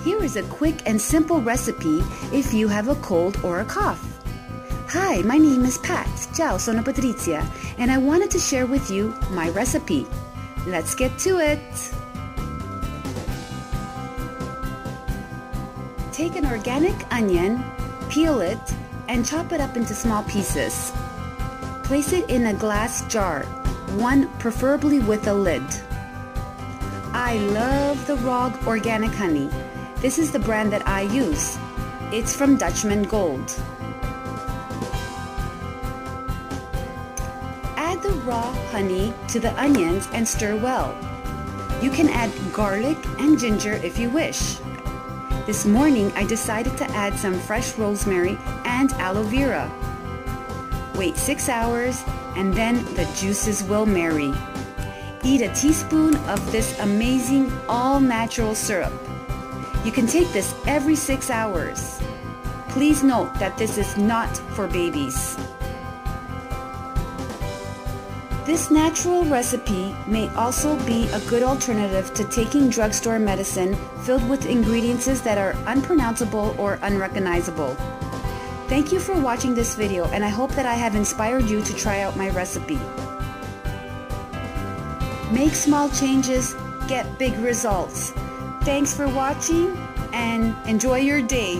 Here is a quick and simple recipe if you have a cold or a cough. Hi, my name is Pat. Ciao, sono Patrizia, and I wanted to share with you my recipe. Let's get to it. Take an organic onion, peel it, and chop it up into small pieces. Place it in a glass jar, one preferably with a lid. I love the Rog organic honey. This is the brand that I use. It's from Dutchman Gold. Add the raw honey to the onions and stir well. You can add garlic and ginger if you wish. This morning I decided to add some fresh rosemary and aloe vera. Wait 6 hours and then the juices will marry. Eat a teaspoon of this amazing all-natural syrup. You can take this every 6 hours. Please note that this is not for babies. This natural recipe may also be a good alternative to taking drugstore medicine filled with ingredients that are unpronounceable or unrecognizable. Thank you for watching this video, and I hope that I have inspired you to try out my recipe. Make small changes, get big results. Thanks for watching and enjoy your day.